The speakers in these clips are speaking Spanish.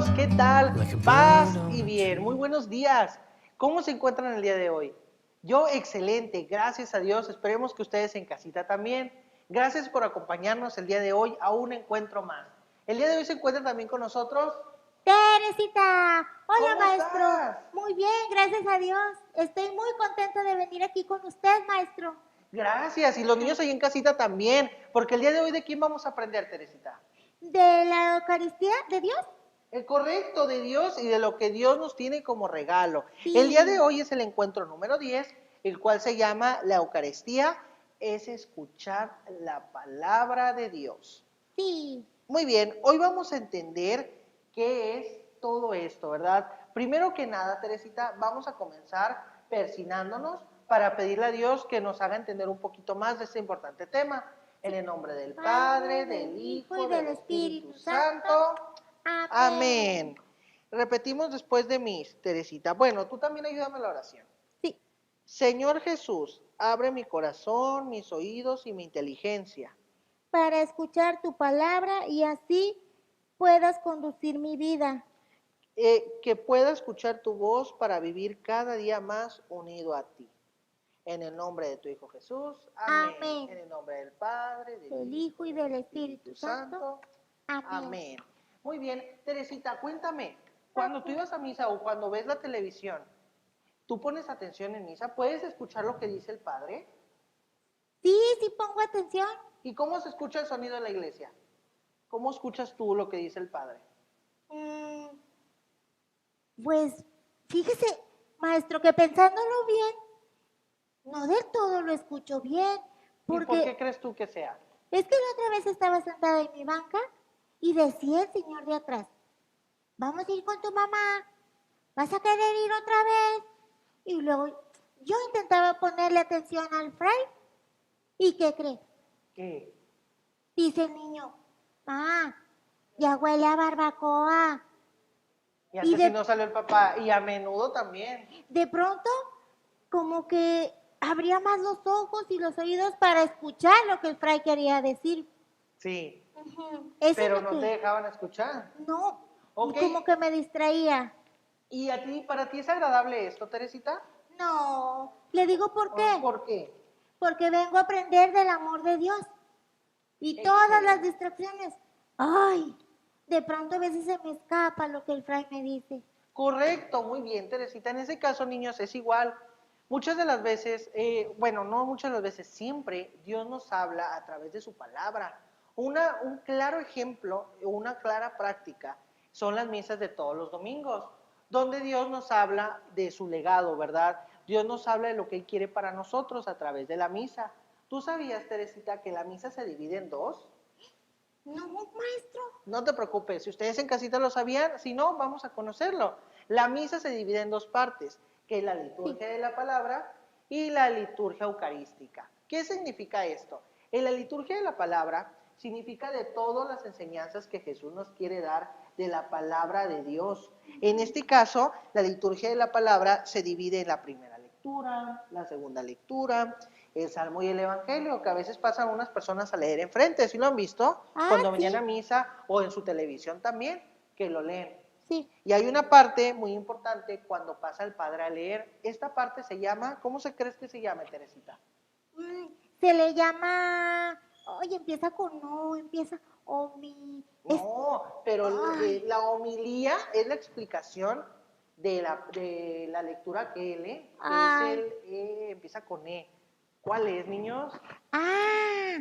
amigos, ¿qué tal? Paz y bien, muy buenos días. ¿Cómo se encuentran el día de hoy? Yo excelente, gracias a Dios. Esperemos que ustedes en casita también. Gracias por acompañarnos el día de hoy a un encuentro más. El día de hoy se encuentra también con nosotros. Teresita, hola ¿Cómo maestro. estás? Muy bien, gracias a Dios. Estoy muy contenta de venir aquí con usted, maestro. Gracias, y los niños ahí en casita también, porque el día de hoy ¿de quién vamos a aprender, Teresita? ¿De la Eucaristía de Dios? El correcto de Dios y de lo que Dios nos tiene como regalo. El día de Sí, hoy es el encuentro número 10, el cual se llama la Eucaristía, es escuchar la palabra de Dios. sí. Muy bien, hoy vamos a entender qué es todo esto, ¿verdad? Primero que nada, Teresita, vamos a comenzar persinándonos para pedirle a Dios que nos haga entender un poquito más de este importante tema. En el nombre del Padre, Padre, del del Hijo Hijo, y del del Espíritu Espíritu Santo. Santo. Amén. Amén. Repetimos después de mí, Teresita. Bueno, tú también ayúdame a la oración. Sí, Señor Jesús, abre mi corazón, mis oídos y mi inteligencia. para escuchar tu palabra y así puedas conducir mi vida. Que pueda escuchar tu voz para vivir cada día más unido a ti. En el nombre de tu Hijo Jesús, amén. Amén. En el nombre del Padre, del Del Hijo Hijo y y del del Espíritu Espíritu Santo. Santo, Amén. amén. Muy bien, Teresita, cuéntame, cuando tú ibas a misa o cuando ves la televisión, ¿tú pones atención en misa? ¿Puedes escuchar lo que dice el Padre? Sí, sí pongo atención. ¿Y cómo se escucha el sonido en la iglesia? ¿Cómo escuchas tú lo que dice el Padre? Mm, Pues fíjese, maestro, que pensándolo bien, no del todo lo escucho bien, ¿Y por porque qué crees tú que sea? es que la otra vez estaba sentada en mi banca y decía el señor de atrás, vamos a ir con tu mamá, vas a querer ir otra vez. Y luego yo intentaba ponerle atención al fray y ¿qué cree? ¿Qué? Dice el niño, ah, ya huele a barbacoa. Y Y antes si no salió el papá, y a menudo también. de pronto como que abría más los ojos y los oídos para escuchar lo que el fray quería decir. Sí, Eso es pero lo no te que, dejaban escuchar. no, Ok, como que me distraía. ¿y a ti, para ti es agradable esto, Teresita? No, le digo por qué. ¿Por qué? Porque vengo a aprender del amor de Dios y todas las Excelente. distracciones. Ay, de pronto a veces se me escapa lo que el fray me dice. Correcto, muy bien, Teresita. En ese caso, niños, es igual. Muchas de las veces, bueno, no muchas de las veces, siempre Dios nos habla a través de su palabra. Un claro ejemplo, una clara práctica son las misas de todos los domingos, donde Dios nos habla de su legado, ¿verdad? Dios nos habla de lo que Él quiere para nosotros a través de la misa. ¿Tú sabías, Teresita, que la misa se divide en dos? No, maestro. No te preocupes, si ustedes en casita lo sabían, si no, vamos a conocerlo. La misa se divide en dos partes, que es la Sí, liturgia de la palabra y la liturgia eucarística. ¿Qué significa esto? En la liturgia de la palabra significa de todas las enseñanzas que Jesús nos quiere dar de la palabra de Dios. En este caso, la liturgia de la palabra se divide en la primera lectura, la segunda lectura, el Salmo y el Evangelio, que a veces pasan unas personas a leer enfrente, ¿sí lo han visto? ah, Cuando venían sí, a misa o en su televisión también, que lo leen. sí. Y hay una parte muy importante cuando pasa el padre a leer. Esta parte se llama, ¿cómo se crees que se llama, Teresita? Mm, Se le llama, oye, empieza con no, empieza omi, es, No, pero ay, la homilía es la explicación de la lectura que él lee, que es ay, empieza con E. ¿Cuál es, niños? ah,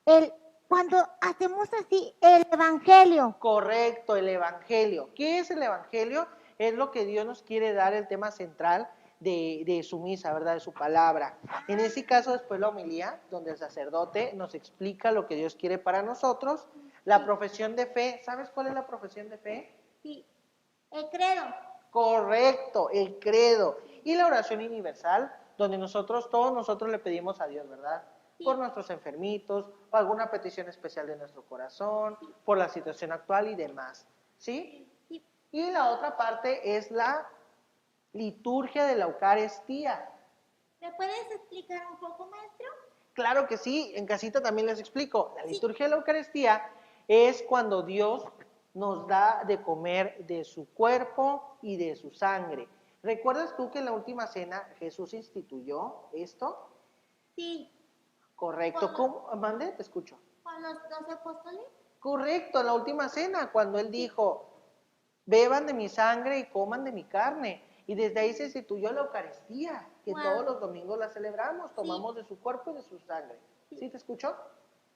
el, cuando hacemos así el evangelio. Correcto, el Evangelio. ¿Qué es el Evangelio? Es lo que Dios nos quiere dar, el tema central de su misa, ¿verdad? De su palabra. En ese caso, después la homilía, donde el sacerdote nos explica lo que Dios quiere para nosotros. La Sí, profesión de fe, ¿sabes cuál es la profesión de fe? sí, el credo. Correcto, el credo. Y la oración universal, donde todos nosotros le pedimos a Dios, ¿verdad? Por Sí, nuestros enfermitos, por alguna petición especial de nuestro corazón, sí, por la situación actual y demás. ¿Sí? sí, sí. Y la otra parte es la liturgia de la Eucaristía. ¿Me puedes explicar un poco, maestro? Claro que sí, en casita también les explico. La Sí, liturgia de la Eucaristía es cuando Dios nos da de comer de su cuerpo y de su sangre. ¿Recuerdas tú que en la última cena Jesús instituyó esto? Sí, Correcto. con los, ¿Cómo? Mande, te escucho. con los 12 apóstoles. Correcto, en la última cena, cuando Él Sí, dijo, beban de mi sangre y coman de mi carne. Y desde ahí se instituyó la Eucaristía, que todos wow, los domingos la celebramos, sí, tomamos de su cuerpo y de su sangre. sí. ¿Sí te escuchó?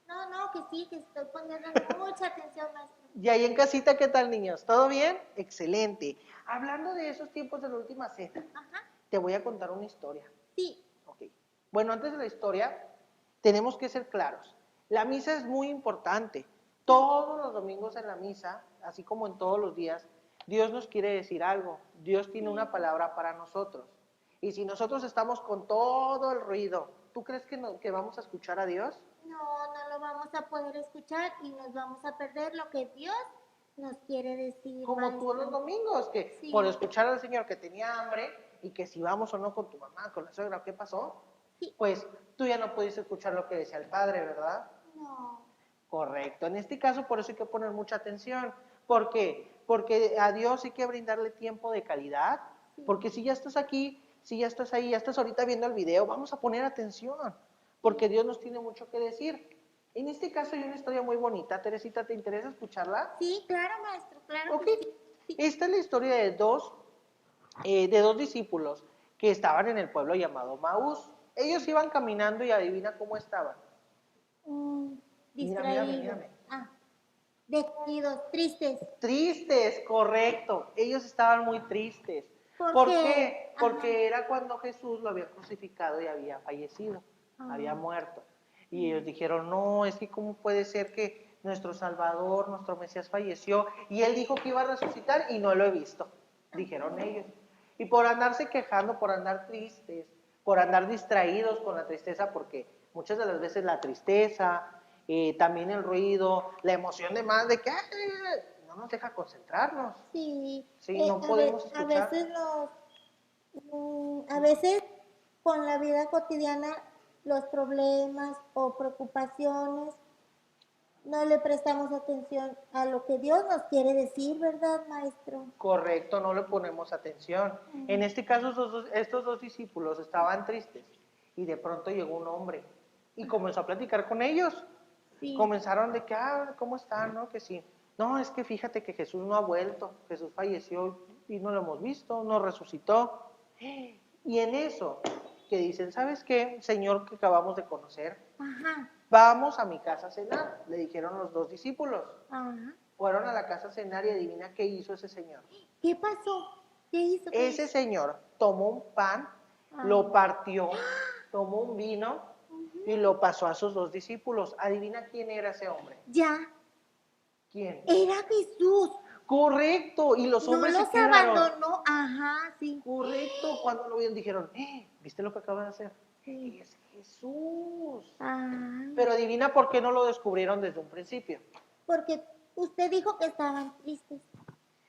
No, no, que sí, que estoy poniendo mucha atención, maestro. Y ahí en casita, ¿qué tal, niños? ¿Todo bien? Excelente. Hablando de esos tiempos de la última cena, Ajá, te voy a contar una historia. sí, Ok. Bueno, antes de la historia, tenemos que ser claros. La misa es muy importante. sí, Todos los domingos en la misa, así como en todos los días, Dios nos quiere decir algo. Dios tiene una sí. palabra para nosotros. Y si nosotros estamos con todo el ruido, ¿tú crees que, que vamos a escuchar a Dios? No, no lo vamos a poder escuchar y nos vamos a perder lo que Dios nos quiere decir, Como tú en los maestro. domingos, que por Sí, escuchar al Señor que tenía hambre y que si vamos o no con tu mamá, con la suegra, ¿qué pasó? sí, Pues tú ya no pudiste escuchar lo que decía el Padre, ¿verdad? no, Correcto. En este caso, por eso hay que poner mucha atención. ¿Por qué? Porque a Dios hay que brindarle tiempo de calidad. sí, Porque si ya estás aquí, si ya estás ahí, ya estás ahorita viendo el video, vamos a poner atención. Porque Dios nos tiene mucho que decir. En este caso hay una historia muy bonita. Teresita, ¿te interesa escucharla? sí, claro, maestro, claro Ok. que sí, sí. Esta es la historia de dos discípulos que estaban en el pueblo llamado Maús. Ellos iban caminando y adivina cómo estaban. Mm, Mírame, distraídos, mírame. decaídos, tristes. Tristes, correcto. Ellos estaban muy tristes. ¿Por Porque, qué? ajá, Porque era cuando Jesús lo había crucificado y había fallecido, había ah, muerto. Y ellos mm, dijeron, no, es que cómo puede ser que nuestro Salvador, nuestro Mesías falleció y él dijo que iba a resucitar y no lo he visto, dijeron ellos. Y por andarse quejando, por andar tristes, por andar distraídos con la tristeza, porque muchas de las veces la tristeza, también el ruido, la emoción de más, de que no nos deja concentrarnos, sí, ¿sí? No podemos a escuchar. veces a veces con la vida cotidiana, los problemas o preocupaciones, no le prestamos atención a lo que Dios nos quiere decir, ¿verdad, maestro? Correcto, no le ponemos atención. En Mm, este caso, estos dos discípulos estaban tristes y de pronto llegó un hombre y comenzó a platicar con ellos. sí, Comenzaron de que, ¿cómo están? ¿No? Que sí. No, es que fíjate que Jesús no ha vuelto, Jesús falleció y no lo hemos visto, no resucitó. Y en eso, que dicen, ¿sabes qué, Señor, que acabamos de conocer? ajá, Vamos a mi casa a cenar, le dijeron los dos discípulos. ajá. Fueron a la casa a cenar y adivina qué hizo ese señor. ¿Qué pasó? ¿Qué hizo? ¿Qué Ese hizo? señor tomó un pan, Ah, lo partió, tomó un vino ujú. y lo pasó a sus dos discípulos. Adivina quién era ese hombre. Ya, ¿Quién? era Jesús. Correcto, y los No hombres se los quedaron. abandonó. Ajá, sí. Correcto, cuando lo vieron dijeron, ¿viste lo que acaba de hacer? Sí. Es Jesús. Ah, Pero adivina por qué no lo descubrieron desde un principio. porque usted dijo que estaban tristes,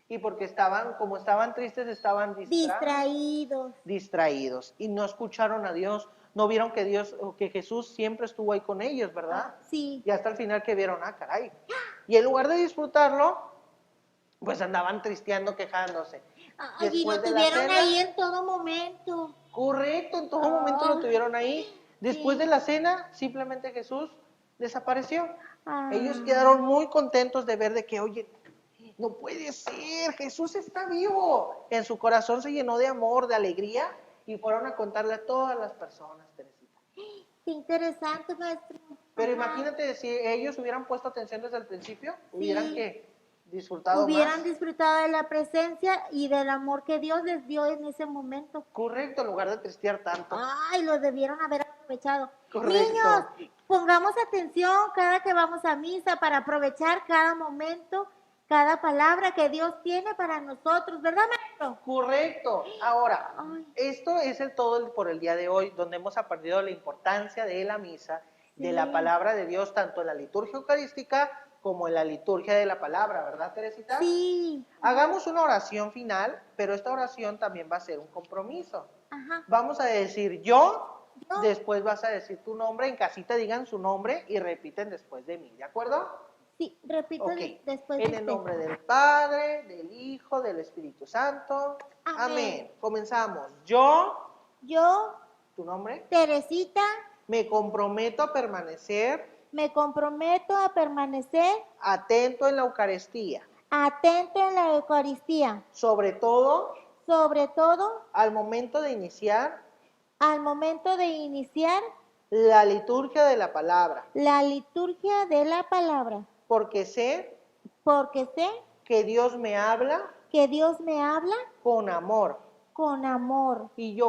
Y porque estaban, como estaban tristes, estaban distraídos. distraídos y no escucharon a Dios, no vieron que Dios, o que Jesús siempre estuvo ahí con ellos, ¿verdad? Sí. Y hasta el final que vieron, caray. Y en lugar de disfrutarlo, pues andaban tristeando, quejándose. Ay, y lo Después de la tuvieron cena, ahí en todo momento. correcto, en todo momento lo Ah, tuvieron ahí. Después de sí. la cena, simplemente Jesús desapareció. Ellos Ah, quedaron muy contentos de ver de que, oye, no puede ser, Jesús está vivo. En su corazón se llenó de amor, de alegría y fueron a contarle a todas las personas, Teresita. qué interesante, maestro. Pero Ajá, imagínate si ellos hubieran puesto atención desde el principio, hubieran sí. que disfrutado Hubieran más. disfrutado de la presencia y del amor que Dios les dio en ese momento. Correcto, en lugar de tristear tanto. Ay, lo debieron haber aprovechado. Correcto. Niños, pongamos atención cada que vamos a misa para aprovechar cada momento, cada palabra que Dios tiene para nosotros, ¿verdad, maestro? Correcto. Ahora, Ay, esto es todo por el día de hoy, donde hemos aprendido la importancia de la misa, de la sí, palabra de Dios, tanto en la liturgia eucarística como en la liturgia de la palabra, ¿verdad, Teresita? sí. Hagamos una oración final, pero esta oración también va a ser un compromiso. Ajá. Vamos a decir yo, Yo, después vas a decir tu nombre, en casita digan su nombre y repiten después de mí, ¿de acuerdo? Sí, repito Ok. después de En el usted. nombre del Padre, del Hijo, del Espíritu Santo. Amén. Amén. Comenzamos. Yo, Yo, tu nombre, Teresita, me comprometo a permanecer me comprometo a permanecer atento en la Eucaristía, atento en la Eucaristía, sobre todo sobre todo al momento de iniciar al momento de iniciar la liturgia de la palabra, la liturgia de la palabra, porque sé porque sé que Dios me habla que Dios me habla con amor con amor y yo